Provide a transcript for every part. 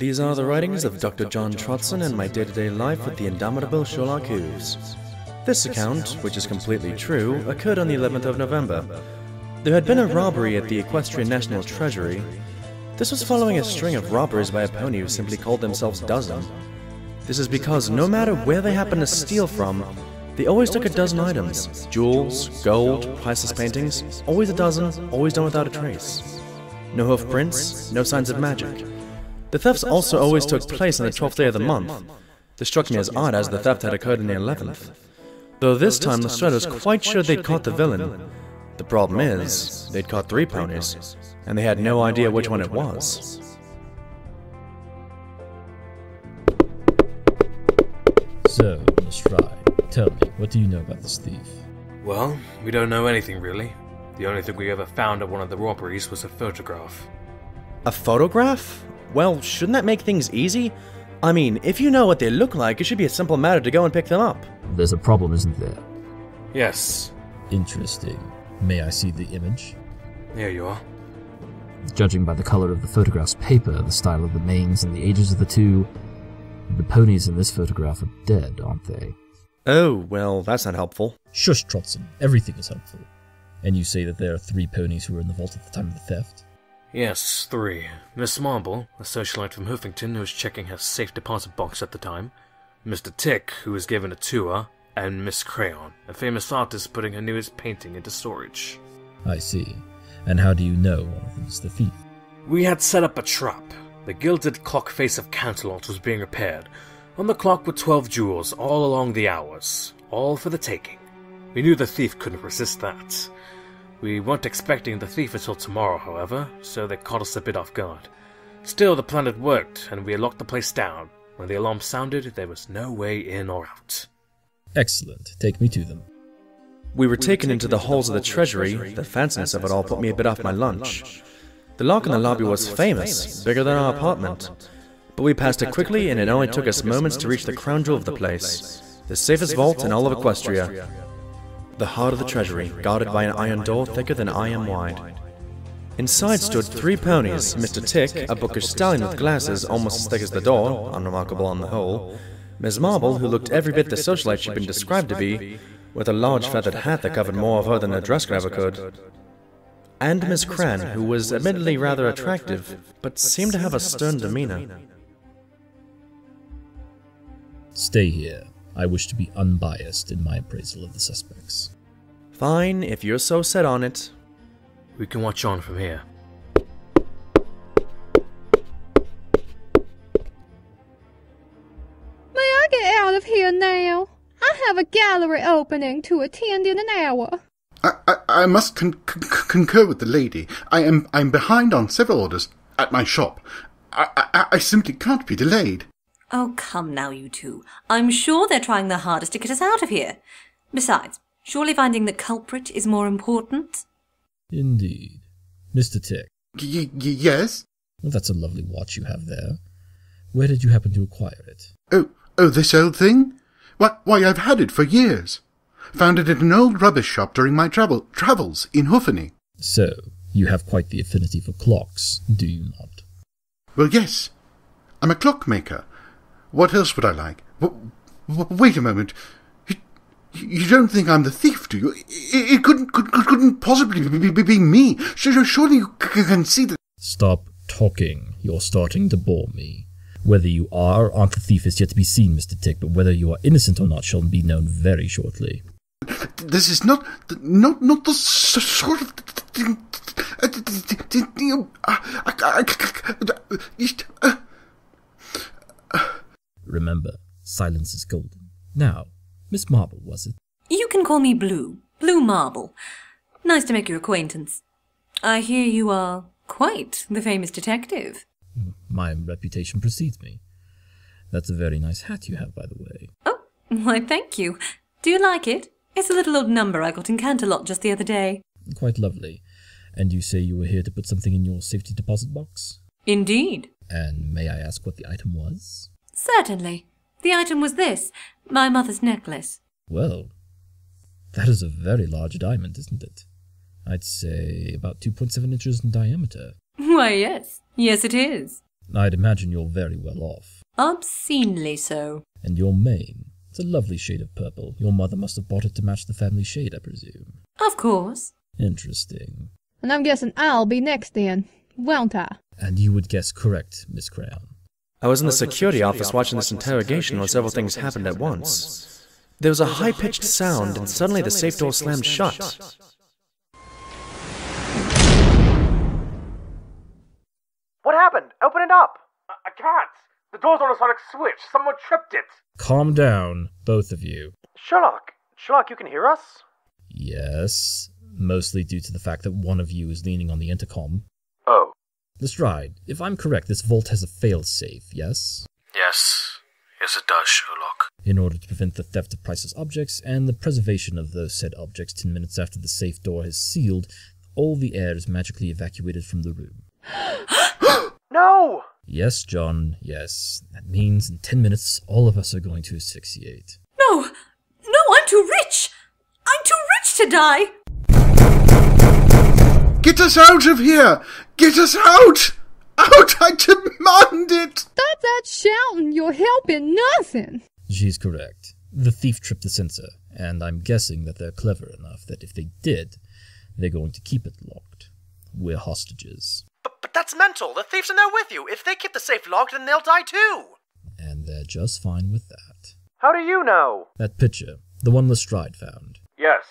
These are the writings of Dr. John Trotson and my day-to-day life with the indomitable Sherlock Hooves. This account, which is completely true, occurred on the 11th of November. There had been a robbery at the Equestrian National Treasury. This was following a string of robberies by a pony who simply called themselves Dozen. This is because no matter where they happened to steal from, they always took a dozen items. Jewels, gold, priceless paintings, always a dozen, always done without a trace. No hoof prints, no signs of magic. The thefts also always took place on the 12th day of the month. This struck me as odd as the theft had occurred on the 11th. Though this time the Shred was quite sure they'd caught the villain. The problem is, they'd caught 3 ponies, and they had no idea which one it was. So, Miss Fry, tell me, what do you know about this thief? Well, we don't know anything really. The only thing we ever found at one of the robberies was a photograph. A photograph? Well, shouldn't that make things easy? I mean, if you know what they look like, it should be a simple matter to go and pick them up. There's a problem, isn't there? Yes. Interesting. May I see the image? Here you are. Judging by the color of the photograph's paper, the style of the manes, and the ages of the two, the ponies in this photograph are dead, aren't they? Oh, well, that's not helpful. Shush, Trotson. Everything is helpful. And you say that there are 3 ponies who were in the vault at the time of the theft? Yes, 3. Miss Marble, a socialite from Hoofington who was checking her safe deposit box at the time, Mr. Tick, who was given a tour, and Miss Crayon, a famous artist putting her newest painting into storage. I see. And how do you know one of them is the thief? We had set up a trap. The gilded clock face of Canterlot was being repaired. On the clock were 12 jewels all along the hours, all for the taking. We knew the thief couldn't resist that. We weren't expecting the thief until tomorrow, however, so they caught us a bit off guard. Still, the plan had worked, and we had locked the place down. When the alarm sounded, there was no way in or out. Excellent. Take me to them. We were taken into the halls of the treasury. The fanciness of it all put me a bit off my lunch. The lock in the lobby was famous, bigger than our apartment. But we passed it quickly, and it only took us moments to reach the crown jewel of the place. The safest vault in all of Equestria. The heart of the treasury, guarded by an iron door thicker than I am wide. Inside stood 3 ponies, Mr. Tick, a bookish stallion with glasses almost as thick as the door, unremarkable on the whole, Miss Marble, who looked every bit the socialite she'd been described to be, with a large feathered hat that covered more of her than a dress cover could, and Miss Cran, who was admittedly rather attractive, but seemed to have a stern demeanor. Stay here. I wish to be unbiased in my appraisal of the suspects. Fine, if you're so set on it. We can watch on from here. May I get out of here now? I have a gallery opening to attend in an hour. I must concur with the lady. I'm behind on several orders at my shop. I simply can't be delayed. Oh, come now, you two. I'm sure they're trying their hardest to get us out of here. Besides, surely finding the culprit is more important? Indeed. Mr. Tick. Yes? Well, that's a lovely watch you have there. Where did you happen to acquire it? Oh, this old thing? Why, I've had it for years. Found it at an old rubbish shop during my travels in Hoofany. So, you have quite the affinity for clocks, do you not? Well, yes. I'm a clockmaker. What else would I like? Wait a moment. You don't think I'm the thief, do you? It couldn't possibly be me. Surely you can see that... Stop talking. You're starting to bore me. Whether you are or aren't the thief is yet to be seen, Mr. Tick, but whether you are innocent or not shall be known very shortly. This is not the sort of thing... Remember, silence is golden. Now, Miss Marble, was it? You can call me Blue. Blue Marble. Nice to make your acquaintance. I hear you are quite the famous detective. My reputation precedes me. That's a very nice hat you have, by the way. Oh, why, thank you. Do you like it? It's a little old number I got in Canterlot just the other day. Quite lovely. And you say you were here to put something in your safety deposit box? Indeed. And may I ask what the item was? Certainly. The item was this, my mother's necklace. Well, that is a very large diamond, isn't it? I'd say about 2.7 inches in diameter. Why, yes. Yes, it is. I'd imagine you're very well off. Obscenely so. And your mane? It's a lovely shade of purple. Your mother must have bought it to match the family shade, I presume. Of course. Interesting. And I'm guessing I'll be next then, won't I? And you would guess correct, Miss Crayon. I was in the security office watching this interrogation when several things happened at once. There was a high-pitched sound, and suddenly the safe door slammed shut. What happened? Open it up! I can't! The door's on a sonic switch. Someone tripped it. Calm down, both of you. Sherlock, you can hear us? Yes, mostly due to the fact that one of you is leaning on the intercom. Oh. Lestrade, if I'm correct, this vault has a fail-safe, yes? Yes. Yes, it does, Sherlock. In order to prevent the theft of priceless objects and the preservation of those said objects 10 minutes after the safe door is sealed, all the air is magically evacuated from the room. No! Yes, John, yes. That means in 10 minutes, all of us are going to asphyxiate. No! No, I'm too rich! I'm too rich to die! Get us out of here! Get us out! Out! I demand it! Stop that shouting, you're helping nothing. She's correct. The thief tripped the sensor, and I'm guessing that they're clever enough that if they did, they're going to keep it locked. We're hostages. But that's mental. The thieves are now with you. If they keep the safe locked, then they'll die too. And they're just fine with that. How do you know? That picture, the one Lestrade found. Yes.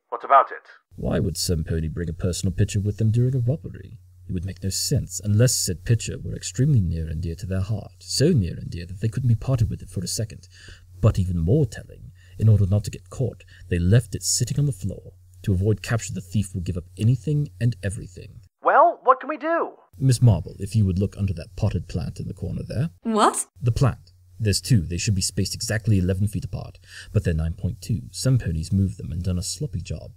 What about it? Why would some pony bring a personal picture with them during a robbery? It would make no sense unless said picture were extremely near and dear to their heart, so near and dear that they couldn't be parted with it for a second. But even more telling, in order not to get caught, they left it sitting on the floor. To avoid capture, the thief would give up anything and everything. Well, what can we do? Miss Marble, if you would look under that potted plant in the corner there. What? The plant. There's two. They should be spaced exactly 11 feet apart, but they're 9.2. Some ponies moved them and done a sloppy job.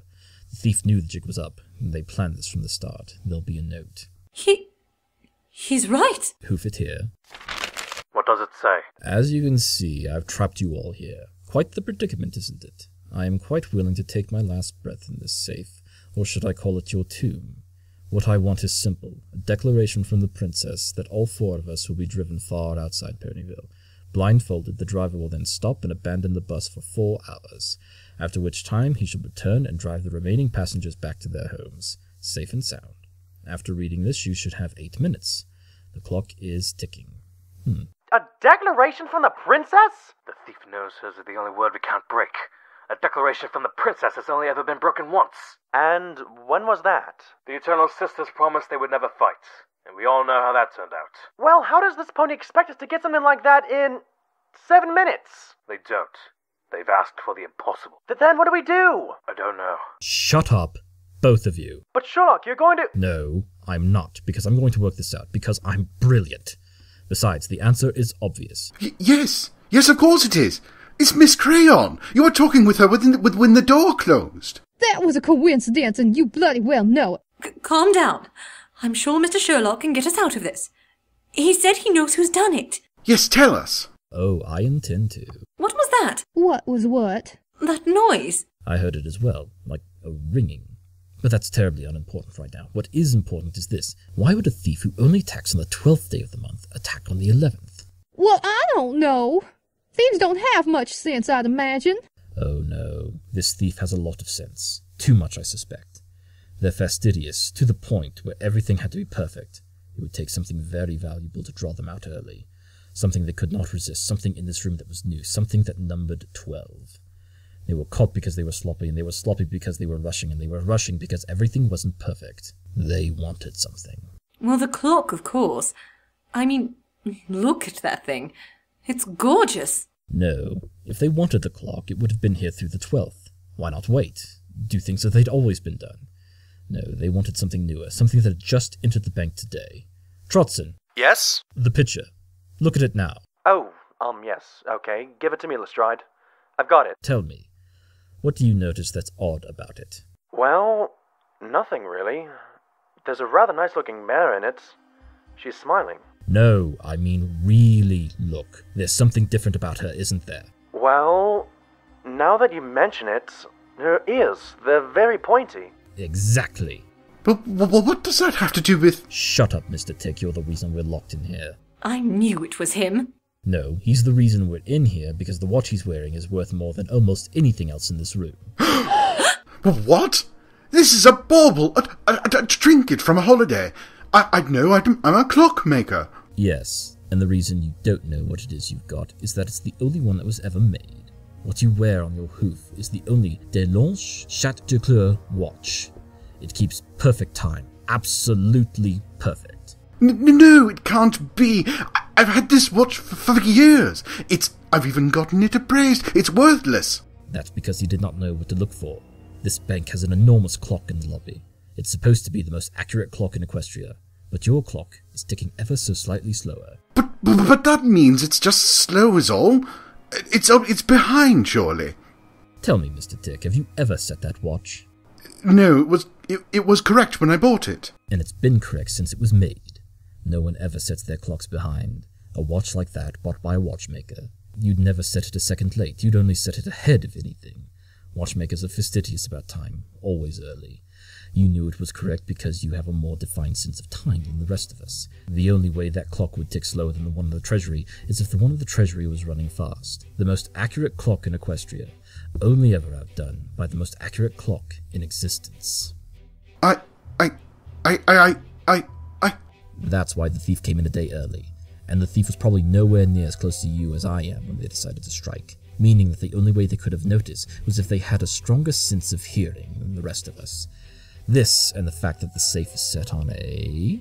The thief knew the jig was up, and they planned this from the start. There'll be a note. He's right. Hoof it here. What does it say? As you can see, I've trapped you all here. Quite the predicament, isn't it? I am quite willing to take my last breath in this safe, or should I call it your tomb? What I want is simple, a declaration from the princess that all four of us will be driven far outside Ponyville. Blindfolded, the driver will then stop and abandon the bus for 4 hours, after which time he shall return and drive the remaining passengers back to their homes, safe and sound. After reading this, you should have 8 minutes. The clock is ticking. A declaration from the princess? The thief knows hers is the only word we can't break. A declaration from the princess has only ever been broken once. And when was that? The Eternal Sisters promised they would never fight, and we all know how that turned out. Well, how does this pony expect us to get something like that in 7 minutes? They don't. They've asked for the impossible. Then what do we do? I don't know. Shut up, both of you. But Sherlock, you're going to... No, I'm not, because I'm going to work this out, because I'm brilliant. Besides, the answer is obvious. Yes, of course it is. It's Miss Crayon. You were talking with her when the door closed. That was a coincidence, and you bloody well know it. Calm down. I'm sure Mr. Sherlock can get us out of this. He said he knows who's done it. Yes, tell us. Oh, I intend to. What was that? What was what? That noise. I heard it as well, like a ringing. But that's terribly unimportant right now. What is important is this. Why would a thief who only attacks on the 12th day of the month attack on the 11th? Well, I don't know. Thieves don't have much sense, I'd imagine. Oh no, this thief has a lot of sense. Too much, I suspect. They're fastidious, to the point where everything had to be perfect. It would take something very valuable to draw them out early. Something they could not resist, something in this room that was new, something that numbered 12. They were caught because they were sloppy, and they were sloppy because they were rushing, and they were rushing because everything wasn't perfect. They wanted something. Well, the clock, of course. I mean, look at that thing. It's gorgeous. No, if they wanted the clock, it would have been here through the 12th. Why not wait? Do things as they'd always been done. No, they wanted something newer, something that had just entered the bank today. Trotson. Yes? The picture. Look at it now. Oh, yes. Okay. Give it to me, Lestrade. I've got it. Tell me, what do you notice that's odd about it? Well, nothing really. There's a rather nice-looking mare in it. She's smiling. No, I mean really look. There's something different about her, isn't there? Well, now that you mention it, her ears, they're very pointy. Exactly. But what does that have to do with... Shut up, Mr. Tick, you're the reason we're locked in here. I knew it was him. No, he's the reason we're in here because the watch he's wearing is worth more than almost anything else in this room. What? This is a bauble, a trinket from a holiday. I'm a clockmaker. Yes, and the reason you don't know what it is you've got is that it's the only one that was ever made. What you wear on your hoof is the only Delange Chateauclair watch. It keeps perfect time. Absolutely perfect. No, it can't be. I've had this watch for years. I've even gotten it appraised. It's worthless. That's because you did not know what to look for. This bank has an enormous clock in the lobby. It's supposed to be the most accurate clock in Equestria, but your clock is ticking ever so slightly slower. But that means it's just slow is all. It's behind, surely. Tell me, Mr. Tick, have you ever set that watch? No, it was correct when I bought it. And it's been correct since it was made. No one ever sets their clocks behind. A watch like that, bought by a watchmaker. You'd never set it a second late, you'd only set it ahead of anything. Watchmakers are fastidious about time, always early. You knew it was correct because you have a more defined sense of time than the rest of us. The only way that clock would tick slower than the one of the Treasury is if the one of the Treasury was running fast. The most accurate clock in Equestria, only ever outdone by the most accurate clock in existence. That's why the thief came in a day early, and the thief was probably nowhere near as close to you as I am when they decided to strike, meaning that the only way they could have noticed was if they had a stronger sense of hearing than the rest of us. This, and the fact that the safe is set on a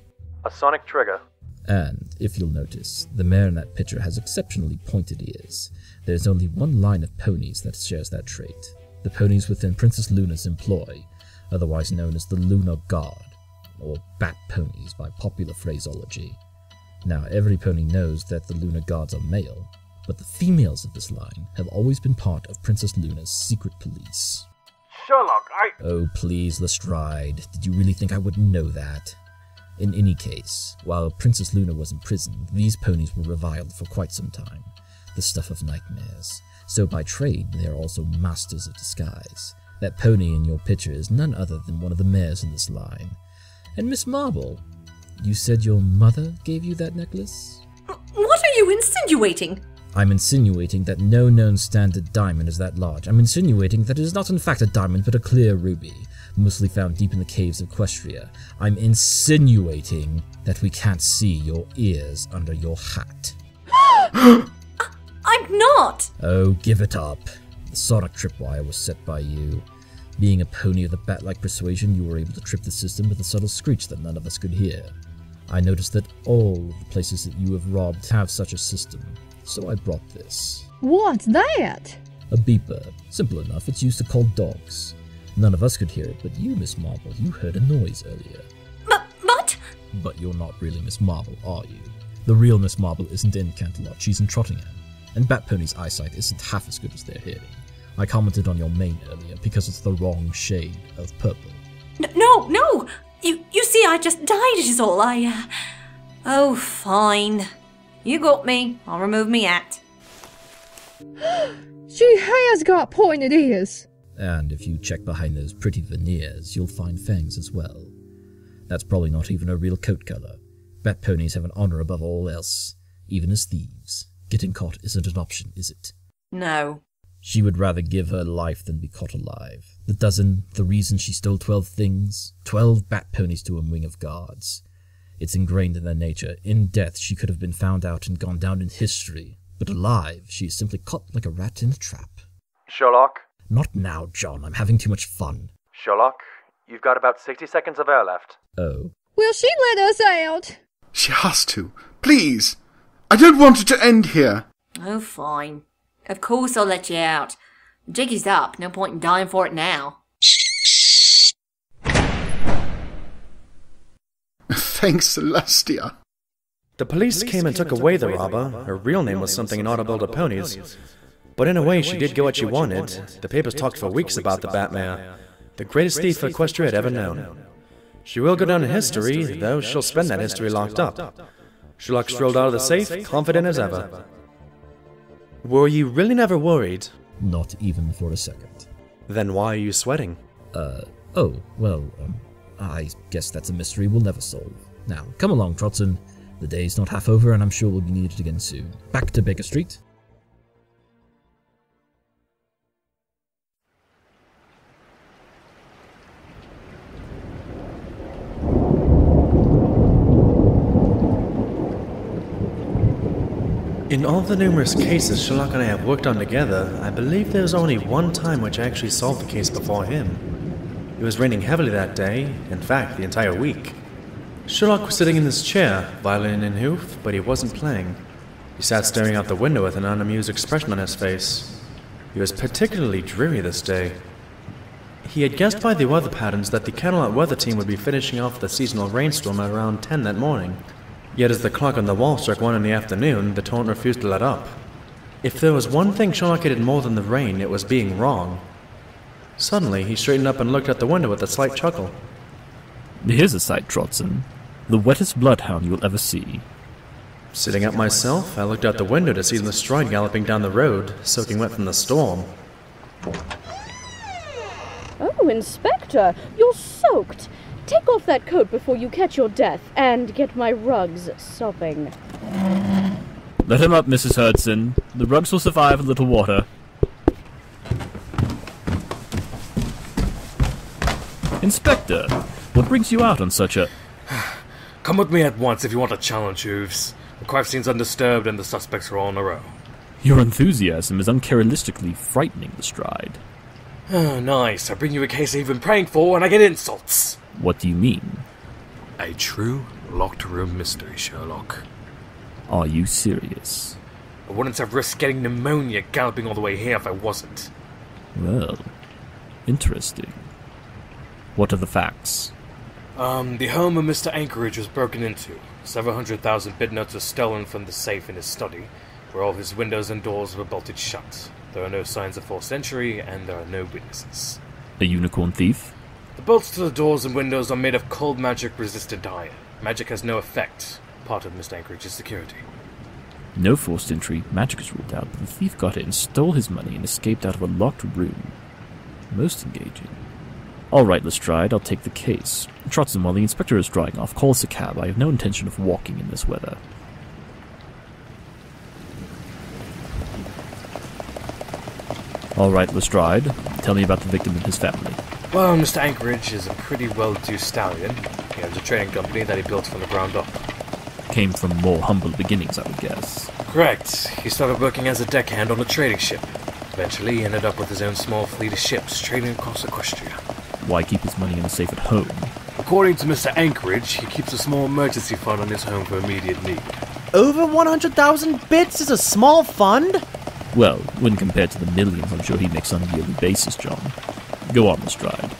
sonic trigger. And, if you'll notice, the mare in that picture has exceptionally pointed ears. There's only one line of ponies that shares that trait. The ponies within Princess Luna's employ, otherwise known as the Lunar Guard, or Bat Ponies by popular phraseology. Now, every pony knows that the Lunar Guards are male, but the females of this line have always been part of Princess Luna's secret police. Sherlock, Oh, please, Lestrade. Did you really think I wouldn't know that? In any case, while Princess Luna was in prison, these ponies were reviled for quite some time. The stuff of nightmares. So by trade, they are also masters of disguise. That pony in your picture is none other than one of the mares in this line. And Miss Marble, you said your mother gave you that necklace? What are you insinuating? I'm insinuating that no known standard diamond is that large. I'm insinuating that it is not in fact a diamond but a clear ruby, mostly found deep in the caves of Equestria. I'm insinuating that we can't see your ears under your hat. I'm not! Oh, give it up. The sonic tripwire was set by you. Being a pony of the bat-like persuasion, you were able to trip the system with a subtle screech that none of us could hear. I noticed that all of the places that you have robbed have such a system, so I brought this. What's that? A beeper. Simple enough, it's used to call dogs. None of us could hear it, but you, Miss Marble, you heard a noise earlier. But... But you're not really Miss Marble, are you? The real Miss Marble isn't in Canterlot, she's in Trottingham. And Bat Pony's eyesight isn't half as good as their hearing. I commented on your mane earlier because it's the wrong shade of purple. No! You see, I just died, it is all. Oh, fine. You got me. I'll remove me hat. She has got pointed ears. And if you check behind those pretty veneers, you'll find fangs as well. That's probably not even a real coat color. Bat Ponies have an honor above all else, even as thieves. Getting caught isn't an option, is it? No. She would rather give her life than be caught alive. The reason she stole 12 things, 12 Bat Ponies to a wing of guards. It's ingrained in their nature. In death, she could have been found out and gone down in history. But alive, she is simply caught like a rat in a trap. Sherlock? Not now, John. I'm having too much fun. Sherlock, you've got about 60 seconds of air left. Oh. Will she let us out? She has to. Please. I don't want it to end here. Oh, fine. Of course I'll let you out. The jig is up. No point in dying for it now. Thanks, Celestia. The police came and took away the robber. Her real name was something inaudible to ponies. But in a way, she did get what she wanted. The papers talked for weeks about the Batmare, the greatest thief Equestria had ever known. She will go down in history, though she'll spend that history locked up. Sherlock strolled out of the safe, confident as ever. Were you really never worried? Not even for a second. Then why are you sweating? I guess that's a mystery we'll never solve. Now, come along, Trotson. The day's not half over, and I'm sure we'll be needed again soon. Back to Baker Street. In all the numerous cases Sherlock and I have worked on together, I believe there was only one time which I actually solved the case before him. It was raining heavily that day, in fact, the entire week. Sherlock was sitting in his chair, violin in hoof, but he wasn't playing. He sat staring out the window with an unamused expression on his face. He was particularly dreary this day. He had guessed by the weather patterns that the Camelot weather team would be finishing off the seasonal rainstorm at around 10 that morning. Yet as the clock on the wall struck 1 in the afternoon, the torrent refused to let up. If there was one thing Sherlock hated more than the rain, it was being wrong. Suddenly, he straightened up and looked out the window with a slight chuckle. Here's a sight, Trotson. The wettest bloodhound you'll ever see. Sitting up myself, I looked out the window to see Lestrade galloping down the road, soaking wet from the storm. Oh, Inspector, you're soaked. Take off that coat before you catch your death, and get my rugs sopping. Let him up, Mrs. Hudson. The rugs will survive a little water. Inspector, what brings you out on such a... Come with me at once if you want a challenge, Hooves. The crime scene's undisturbed and the suspects are all in a row. Your enthusiasm is uncharacteristically frightening, Lestrade. Oh, nice. I bring you a case I've been praying for and I get insults. What do you mean? A true locked room mystery, Sherlock. Are you serious? I wouldn't have risked getting pneumonia galloping all the way here if I wasn't. Well, interesting. What are the facts? The home of Mr. Anchorage was broken into. Several 100,000 bid notes were stolen from the safe in his study, where all his windows and doors were bolted shut. There are no signs of forced entry, and there are no witnesses. A unicorn thief? The bolts to the doors and windows are made of cold magic-resistant iron. Magic has no effect, part of Mr. Anchorage's security. No forced entry, magic is ruled out, but the thief got in, stole his money, and escaped out of a locked room. Most engaging. Alright, Lestrade, I'll take the case. Trotson, while the inspector is drying off, call us a cab. I have no intention of walking in this weather. Alright, Lestrade, tell me about the victim and his family. Well, Mr. Anchorage is a pretty well-to-do stallion. He owns a trading company that he built from the ground up. Came from more humble beginnings, I would guess. Correct. He started working as a deckhand on a trading ship. Eventually, he ended up with his own small fleet of ships trading across Equestria. Why keep his money in a safe at home? According to Mr. Anchorage, he keeps a small emergency fund on his home for immediate need. Over 100,000 bits is a small fund? Well, when compared to the millions I'm sure he makes on a yearly basis, John. Go on, Lestrade.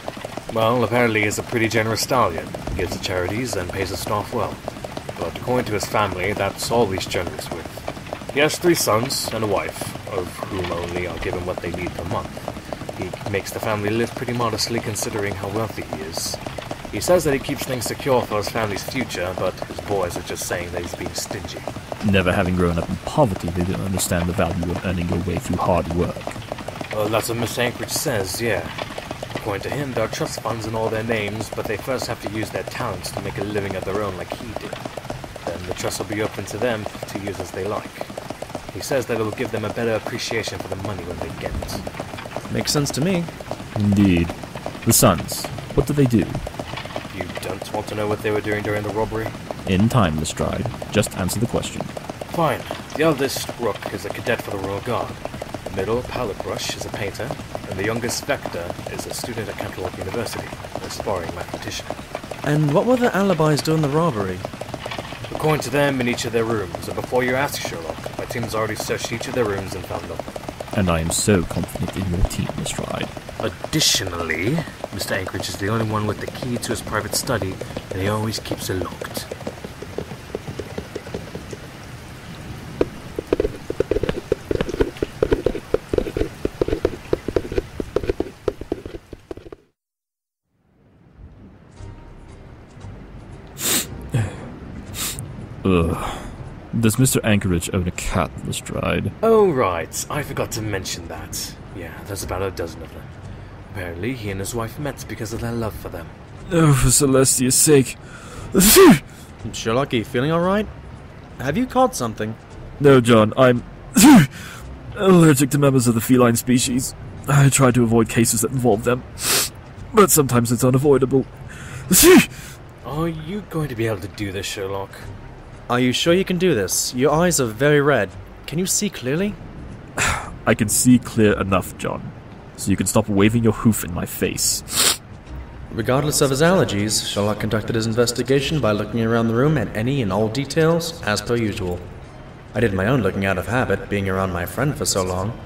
Well, apparently he's a pretty generous stallion. He gives to charities and pays his staff well. But according to his family, that's all he's generous with. He has 3 sons and a wife, of whom only are given what they need per month. He makes the family live pretty modestly considering how wealthy he is. He says that he keeps things secure for his family's future, but his boys are just saying that he's being stingy. Never having grown up in poverty, they don't understand the value of earning your way through hard work. Well, that's what Mr. Anchorage says, yeah. According to him, there are trust funds in all their names, but they first have to use their talents to make a living of their own like he did. Then the trust will be open to them to use as they like. He says that it will give them a better appreciation for the money when they get it. Makes sense to me. Indeed. The sons, what do they do? You don't want to know what they were doing during the robbery? In time, Lestrade. Just answer the question. Fine. The eldest, Rook, is a cadet for the Royal Guard. The middle, Palette Brush, is a painter. And the youngest, Vector, is a student at Canterlot University, an aspiring mathematician. And what were the alibis during the robbery? According to them, in each of their rooms, and before you ask, Sherlock, my team's already searched each of their rooms and found nothing. And I am so confident in your team, Lestrade. Additionally, Mr. Anchorage is the only one with the key to his private study, and he always keeps it locked. Ugh. Does Mr. Anchorage own a cat, Lestrade? Oh, right. I forgot to mention that. Yeah, there's about a dozen of them. Apparently, he and his wife met because of their love for them. Oh, for Celestia's sake. Sherlock, are you feeling alright? Have you caught something? No, John, I'm allergic to members of the feline species. I try to avoid cases that involve them, but sometimes it's unavoidable. Are you going to be able to do this, Sherlock? Are you sure you can do this? Your eyes are very red. Can you see clearly? I can see clear enough, John, so you can stop waving your hoof in my face. Regardless of his allergies, Sherlock conducted his investigation by looking around the room at any and all details, as per usual. I did my own looking out of habit, being around my friend for so long.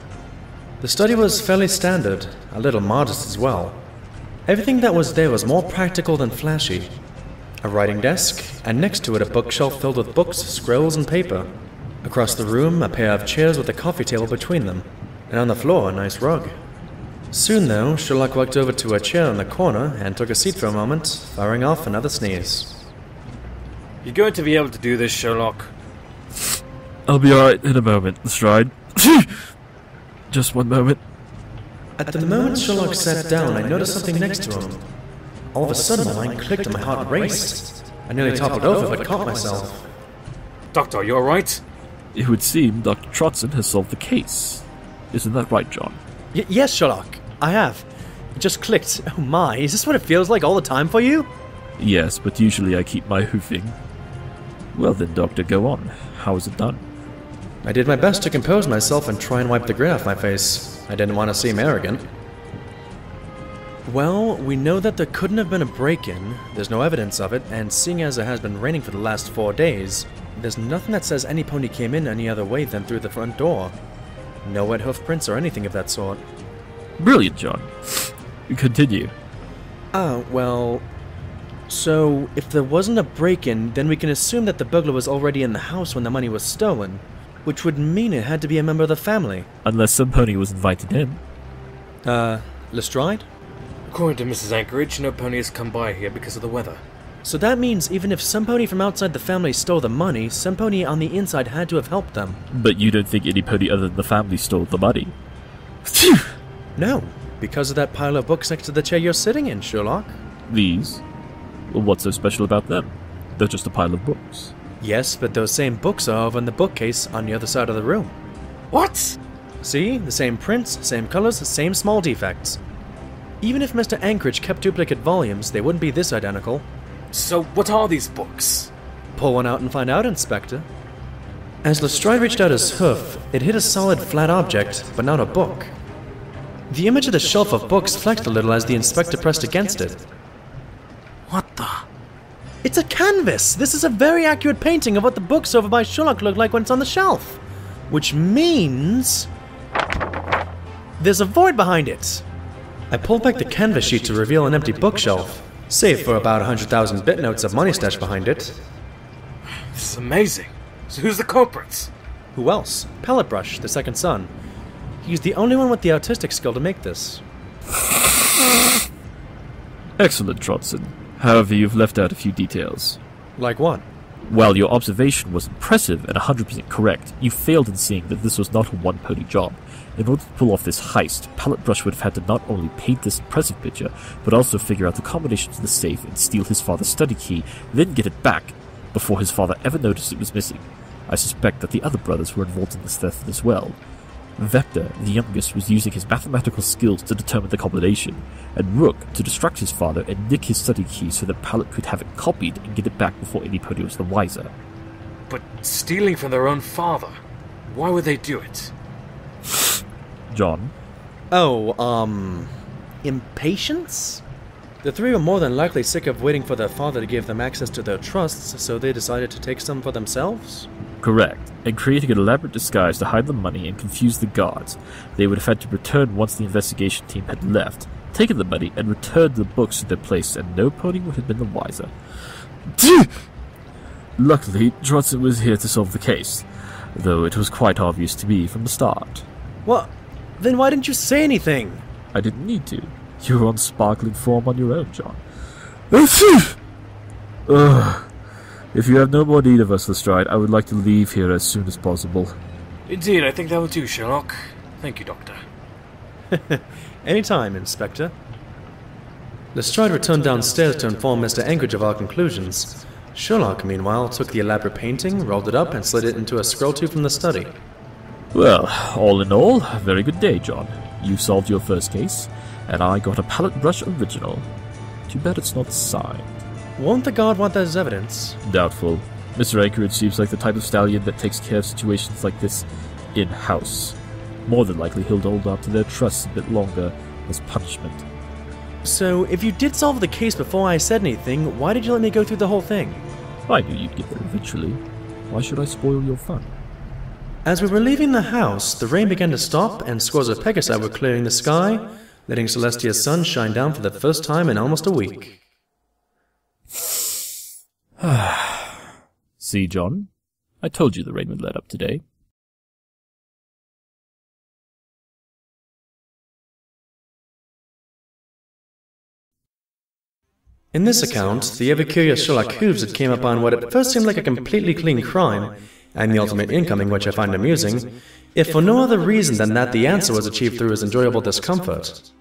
The study was fairly standard, a little modest as well. Everything that was there was more practical than flashy. A writing desk, and next to it a bookshelf filled with books, scrolls, and paper. Across the room, a pair of chairs with a coffee table between them, and on the floor a nice rug. Soon, though, Sherlock walked over to a chair in the corner and took a seat for a moment, firing off another sneeze. You're going to be able to do this, Sherlock. I'll be alright in a moment, Lestrade. Just one moment. At the moment Sherlock sat down, I noticed something next to him. All of a sudden, my mind clicked and my heart raced. I nearly toppled over but caught myself. Doctor, are you alright? It would seem Dr. Trotson has solved the case. Isn't that right, John? Yes, Sherlock. I have. It just clicked. Oh my, is this what it feels like all the time for you? Yes, but usually I keep my hoofing. Well then, Doctor, go on. How is it done? I did my best to compose myself and try and wipe the grin off my face. I didn't want to seem arrogant. Well, we know that there couldn't have been a break-in, there's no evidence of it, and seeing as it has been raining for the last 4 days, there's nothing that says any pony came in any other way than through the front door. No wet hoof prints or anything of that sort. Brilliant, John. Continue. Well... So, if there wasn't a break-in, then we can assume that the burglar was already in the house when the money was stolen, which would mean it had to be a member of the family. Unless some pony was invited in. Lestrade? According to Mrs. Anchorage, no pony has come by here because of the weather. So that means even if some pony from outside the family stole the money, some pony on the inside had to have helped them. But you don't think any pony other than the family stole the money? No, because of that pile of books next to the chair you're sitting in, Sherlock. These? Well, what's so special about them? They're just a pile of books. Yes, but those same books are over in the bookcase on the other side of the room. What? See? The same prints, same colors, same small defects. Even if Mr. Anchorage kept duplicate volumes, they wouldn't be this identical. So what are these books? Pull one out and find out, Inspector. As Lestrade reached out his hoof, it hit a solid, flat object, but not a book. The image of the shelf of books flexed a little as the inspector pressed against it. What the? It's a canvas! This is a very accurate painting of what the books over by Sherlock look like when it's on the shelf. Which means... there's a void behind it. I pulled back the canvas sheet to reveal an empty bookshelf, save for about 100,000 bit notes of money stashed behind it. This is amazing. So who's the culprits? Who else? Pellet Brush, the second son. He's the only one with the artistic skill to make this. Excellent, Trotson. However, you've left out a few details. Like what? While your observation was impressive and 100% correct, you failed in seeing that this was not a one-pony job. In order to pull off this heist, Pellet Brush would have had to not only paint this impressive picture, but also figure out the combination to the safe and steal his father's study key, then get it back, before his father ever noticed it was missing. I suspect that the other brothers were involved in this theft as well. Vector, the youngest, was using his mathematical skills to determine the combination, and Rook to distract his father and nick his study key so that Pellet could have it copied and get it back before any pony was the wiser. But stealing from their own father? Why would they do it? John? Impatience? The three were more than likely sick of waiting for their father to give them access to their trusts, so they decided to take some for themselves? Correct, and creating an elaborate disguise to hide the money and confuse the guards. They would have had to return once the investigation team had left, taken the money, and returned the books to their place, and no pony would have been the wiser. Luckily, Trotson was here to solve the case, though it was quite obvious to me from the start. Well, then why didn't you say anything? I didn't need to. You were on sparkling form on your own, John. If you have no more need of us, Lestrade, I would like to leave here as soon as possible. Indeed, I think that will do, Sherlock. Thank you, Doctor. Anytime, Inspector. Lestrade returned downstairs to inform Mr. Anchorage of our conclusions. Sherlock, meanwhile, took the elaborate painting, rolled it up, and slid it into a scroll tube from the study. Well, all in all, a very good day, John. You solved your first case, and I got a palette brush original. Too bad it's not signed. Won't the guard want that as evidence? Doubtful. Mr. Anchorage seems like the type of stallion that takes care of situations like this in-house. More than likely he'll hold out to their trust a bit longer as punishment. So, if you did solve the case before I said anything, why did you let me go through the whole thing? I knew you'd get there eventually. Why should I spoil your fun? As we were leaving the house, the rain began to stop, and scores of Pegasi were clearing the sky, letting Celestia's sun shine down for the first time in almost a week. See, John? I told you the rain would let up today. In this account, the ever-curious Sherlock Hooves had came upon what at first seemed like a completely clean crime, and the ultimate incoming, which I find amusing, if for no other reason than that the answer was achieved through his enjoyable discomfort.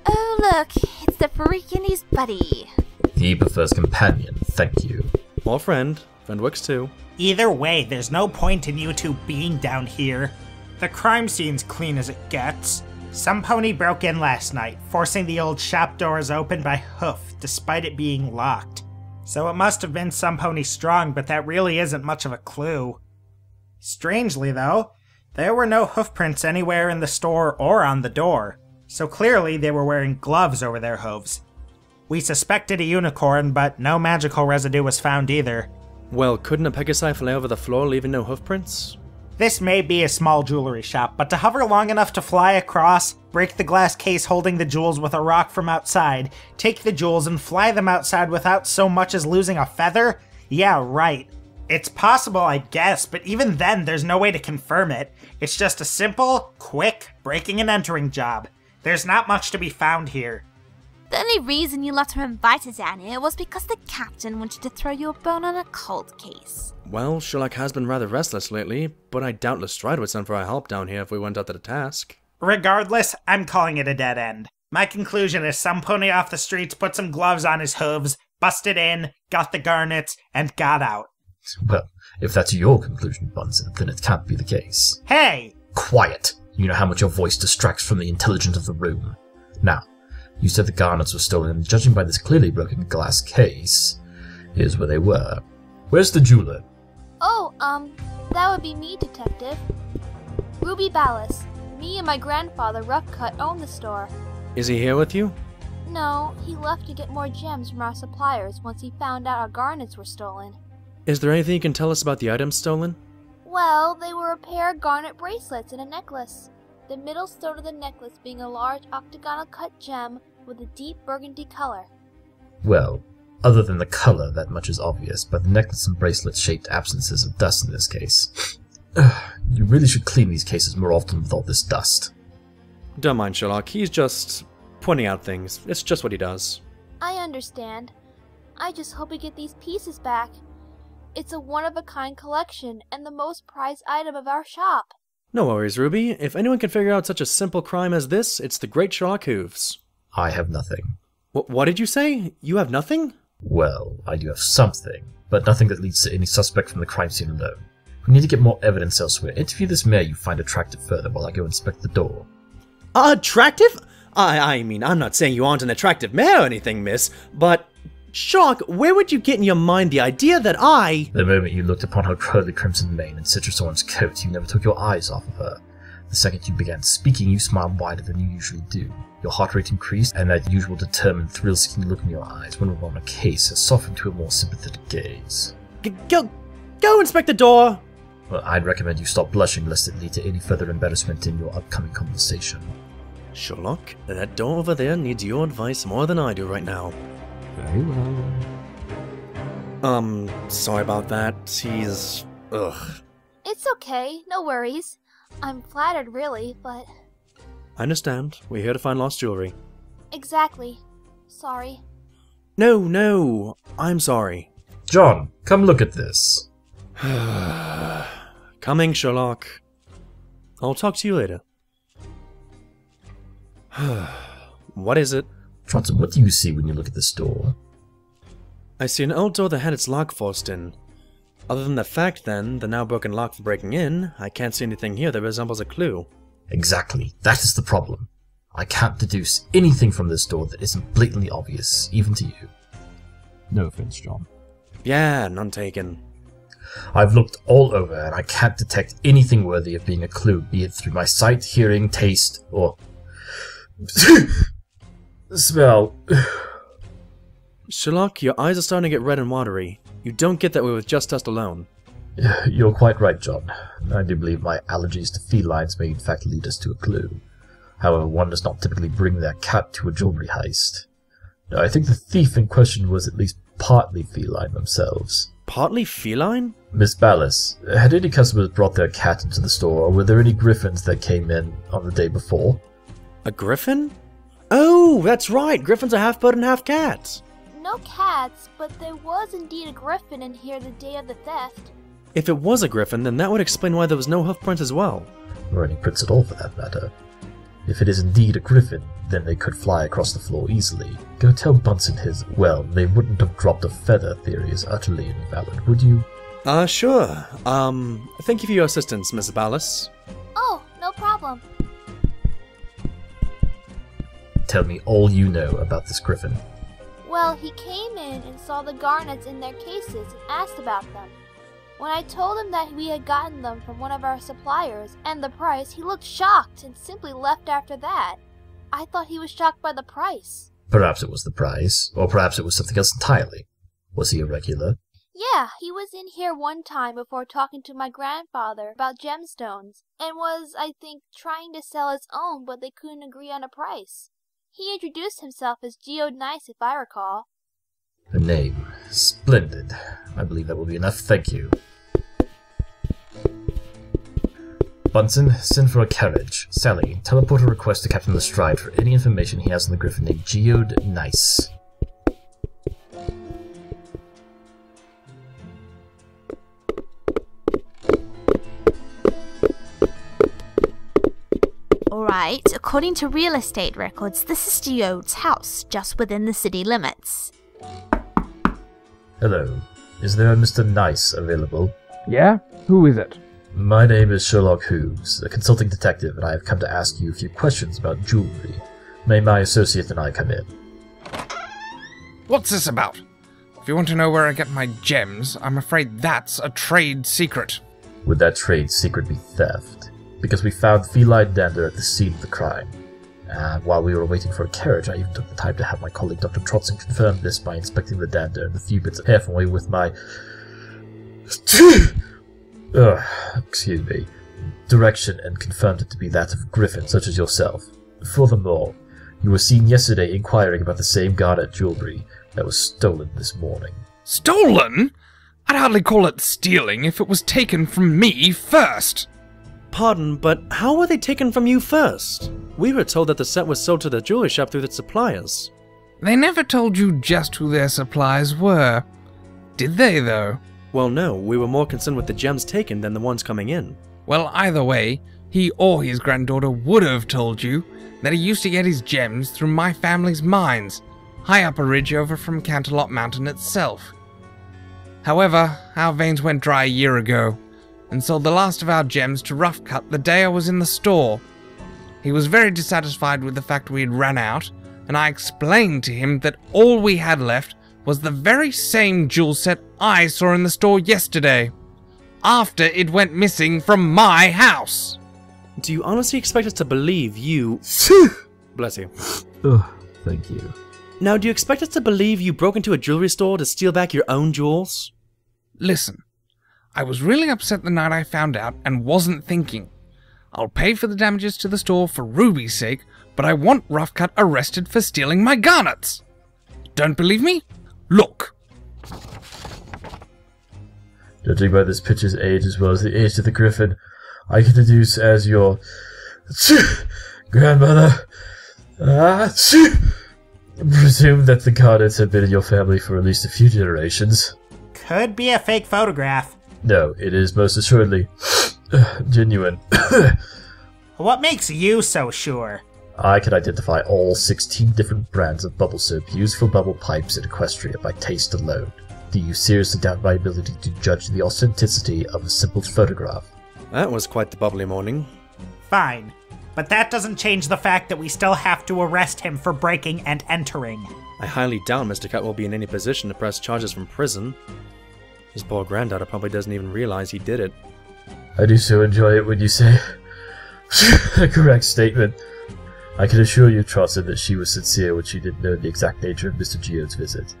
Oh look, it's the freak and his buddy. He prefers companion, thank you. Or friend. Friend works too. Either way, there's no point in you two being down here. The crime scene's clean as it gets. Some pony broke in last night, forcing the old shop doors open by hoof, despite it being locked. So it must have been some pony strong, but that really isn't much of a clue. Strangely though, there were no hoof prints anywhere in the store or on the door, so clearly they were wearing gloves over their hooves. We suspected a unicorn, but no magical residue was found either. Well, couldn't a Pegasi fly over the floor leaving no hoof prints? This may be a small jewelry shop, but to hover long enough to fly across, break the glass case holding the jewels with a rock from outside, take the jewels and fly them outside without so much as losing a feather? Yeah, right. It's possible, I guess, but even then there's no way to confirm it. It's just a simple, quick, breaking and entering job. There's not much to be found here. The only reason you let him invite us down here was because the captain wanted to throw you a bone on a cold case. Well, Sherlock has been rather restless lately, but I doubt Lestrade would send for our help down here if we went out to the task. Regardless, I'm calling it a dead end. My conclusion is some pony off the streets put some gloves on his hooves, busted in, got the garnets, and got out. Well, if that's your conclusion, Bunsen, then it can't be the case. Hey! Quiet! You know how much your voice distracts from the intelligence of the room. Now, you said the garnets were stolen, and judging by this clearly broken glass case, here's where they were. Where's the jeweler? Oh, that would be me, Detective. Ruby Ballas. Me and my grandfather, Rough Cut, own the store. Is he here with you? No, he left to get more gems from our suppliers once he found out our garnets were stolen. Is there anything you can tell us about the items stolen? Well, they were a pair of garnet bracelets and a necklace. The middle stone of the necklace being a large octagonal cut gem with a deep burgundy color. Well, other than the color, that much is obvious, but the necklace and bracelet shaped absences of dust in this case. You really should clean these cases more often with all this dust. Don't mind Sherlock, he's just pointing out things. It's just what he does. I understand. I just hope we get these pieces back. It's a one-of-a-kind collection and the most prized item of our shop. No worries, Ruby. If anyone can figure out such a simple crime as this, it's the great Sherlock Hooves. I have nothing. What did you say? You have nothing? Well, I do have something, but nothing that leads to any suspect from the crime scene alone. We need to get more evidence elsewhere. Interview this mayor you find attractive further while I go inspect the door. Attractive? I mean, I'm not saying you aren't an attractive mayor or anything, miss, but... Sherlock, where would you get in your mind the idea that I... The moment you looked upon her curly crimson mane and citrus orange coat, you never took your eyes off of her. The second you began speaking, you smiled wider than you usually do. Your heart rate increased, and that usual determined, thrill-seeking look in your eyes when we were on a case has softened to a more sympathetic gaze. Go inspect the door! Well, I'd recommend you stop blushing lest it lead to any further embarrassment in your upcoming conversation. Sherlock, that door over there needs your advice more than I do right now. Very well. Sorry about that. He's... ugh. It's okay, no worries. I'm flattered, really, but... I understand. We're here to find lost jewelry. Exactly. Sorry. No, I'm sorry. John, come look at this. Coming, Sherlock. I'll talk to you later. What is it? Trotson, what do you see when you look at this door? I see an old door that had its lock forced in. Other than the fact, then, the now broken lock for breaking in, I can't see anything here that resembles a clue. Exactly. That is the problem. I can't deduce anything from this door that isn't blatantly obvious, even to you. No offense, John. Yeah, none taken. I've looked all over and I can't detect anything worthy of being a clue, be it through my sight, hearing, taste, or smell. Sherlock, your eyes are starting to get red and watery. You don't get that way with just dust alone. You're quite right, John. I do believe my allergies to felines may in fact lead us to a clue. However, one does not typically bring their cat to a jewelry heist. Now, I think the thief in question was at least partly feline themselves. Partly feline? Miss Ballas, had any customers brought their cat into the store, or were there any griffins that came in on the day before? A griffin? Oh, that's right! Griffins are half bird and half cat! No cats, but there was indeed a griffin in here the day of the theft. If it was a griffin, then that would explain why there was no hoof prints as well. Or any prints at all, for that matter. If it is indeed a griffin, then they could fly across the floor easily. Go tell Bunsen his, well, they wouldn't have dropped a feather theory is utterly invalid, would you? Sure. Thank you for your assistance, Miss Ballas. Oh, no problem. Tell me all you know about this griffin. Well, he came in and saw the garnets in their cases and asked about them. When I told him that we had gotten them from one of our suppliers and the price, he looked shocked and simply left after that. I thought he was shocked by the price. Perhaps it was the price, or perhaps it was something else entirely. Was he a regular? Yeah, he was in here one time before talking to my grandfather about gemstones, and was, I think, trying to sell his own, but they couldn't agree on a price. He introduced himself as Geode Nice, if I recall. A name. Splendid. I believe that will be enough, thank you. Bunsen, send for a carriage. Sally, teleport a request to Captain Lestrade for any information he has on the griffin named Geode Nice. Alright, according to real estate records, this is Geode's house, just within the city limits. Hello. Is there a Mr. Nice available? Yeah? Who is it? My name is Sherlock Hooves, a consulting detective, and I have come to ask you a few questions about jewelry. May my associate and I come in? What's this about? If you want to know where I get my gems, I'm afraid that's a trade secret. Would that trade secret be theft? Because we found feline dander at the scene of the crime. And while we were waiting for a carriage, I even took the time to have my colleague Dr. Trotson confirm this by inspecting the dander and the few bits of hair from away with my... excuse me. Direction, and confirmed it to be that of Griffin, such as yourself. Furthermore, you were seen yesterday inquiring about the same garnet jewelry that was stolen this morning. Stolen? I'd hardly call it stealing if it was taken from me first. Pardon, but how were they taken from you first? We were told that the set was sold to the jewelry shop through its suppliers. They never told you just who their suppliers were. Did they, though? Well, no, we were more concerned with the gems taken than the ones coming in. Well, either way, he or his granddaughter would have told you that he used to get his gems through my family's mines, high up a ridge over from Canterlot Mountain itself. However, our veins went dry a year ago, and sold the last of our gems to Rough Cut the day I was in the store. He was very dissatisfied with the fact we had run out, and I explained to him that all we had left was the very same jewel set I saw in the store yesterday, after it went missing from my house. Do you honestly expect us to believe you... Bless you. Ugh, thank you. Now, do you expect us to believe you broke into a jewelry store to steal back your own jewels? Listen, I was really upset the night I found out and wasn't thinking. I'll pay for the damages to the store for Ruby's sake, but I want Rough Cut arrested for stealing my garnets. Don't believe me? Look. Judging by this picture's age as well as the age of the griffin, I can deduce as your grandmother. Presume that the garnets have been in your family for at least a few generations. Could be a fake photograph. No, it is most assuredly genuine. What makes you so sure? I could identify all 16 different brands of bubble soap used for bubble pipes in Equestria by taste alone. Do you seriously doubt my ability to judge the authenticity of a simple photograph? That was quite the bubbly morning. Fine. But that doesn't change the fact that we still have to arrest him for breaking and entering. I highly doubt Mr. Cut will be in any position to press charges from prison. His poor granddaughter probably doesn't even realize he did it. I do so enjoy it when you say a correct statement. I can assure you, Trotson, that she was sincere when she didn't know the exact nature of Mr. Geode's visit.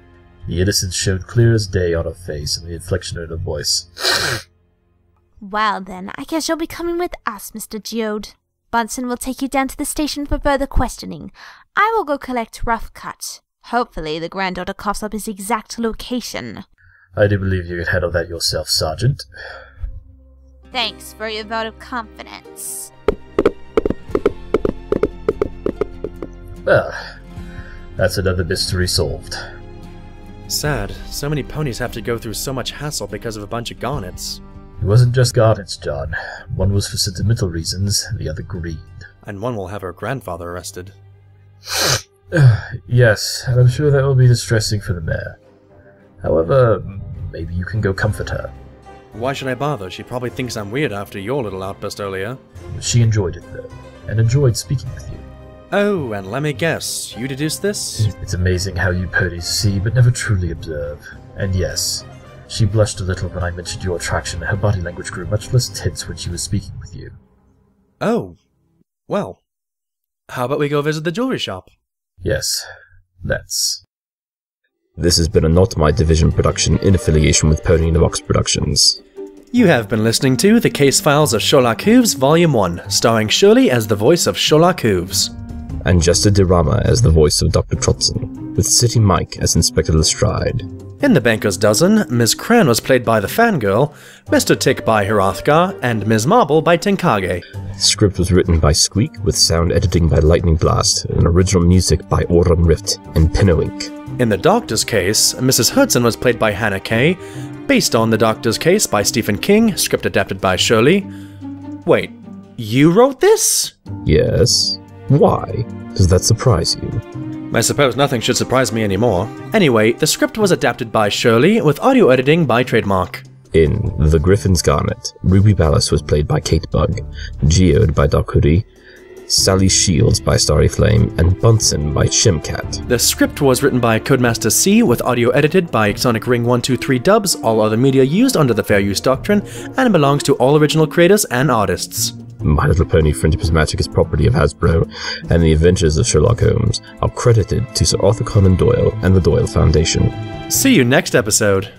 The innocence showed clear as day on her face and the inflection in her voice. Well then, I guess you'll be coming with us, Mr. Geode. Bunsen will take you down to the station for further questioning. I will go collect Rough Cut. Hopefully the granddaughter coughs up his exact location. I do believe you can handle that yourself, Sergeant. Thanks for your vote of confidence. Well, that's another mystery solved. Sad. So many ponies have to go through so much hassle because of a bunch of garnets. It wasn't just garnets, John. One was for sentimental reasons, the other greed. And one will have her grandfather arrested. Yes, and I'm sure that will be distressing for the mayor. However, maybe you can go comfort her. Why should I bother? She probably thinks I'm weird after your little outburst earlier. She enjoyed it, though, and enjoyed speaking with you. Oh, and let me guess, you deduced this? It's amazing how you ponies see but never truly observe. And yes, she blushed a little when I mentioned your attraction, and her body language grew much less tense when she was speaking with you. Oh, well, how about we go visit the jewelry shop? Yes, let's. This has been a Not My Division production in affiliation with Pony in the Box Productions. You have been listening to The Casefiles of Sherlock Hooves Volume 1, starring Shirley as the voice of Sherlock Hooves. And Justa Dirama as the voice of Dr. Trotson, with City Mike as Inspector Lestrade. In The Banker's Dozen, Ms. Cran was played by the Fangirl, Mr. Tick by Hirathgar, and Ms. Marble by Tenkage. The script was written by Squeak, with sound editing by Lightning Blast, and original music by Auron Rift and Pinnoink. In The Doctor's Case, Mrs. Hudson was played by Hannah Kay, based on The Doctor's Case by Stephen King, script adapted by Shirley. Wait, you wrote this? Yes. Why? Does that surprise you? I suppose nothing should surprise me anymore. Anyway, the script was adapted by Shirley, with audio editing by Trademark. In The Griffin's Garnet, Ruby Ballas was played by Kate Bug, Geode by Doc Hoodie, Sally Shields by Starry Flame, and Bunsen by Shimcat. The script was written by Codemaster C, with audio edited by Sonic Ring 123 Dubs, all other media used under the Fair Use Doctrine, and belongs to all original creators and artists. My Little Pony Friendship is Magic is property of Hasbro, and The Adventures of Sherlock Holmes are credited to Sir Arthur Conan Doyle and the Doyle Foundation. See you next episode.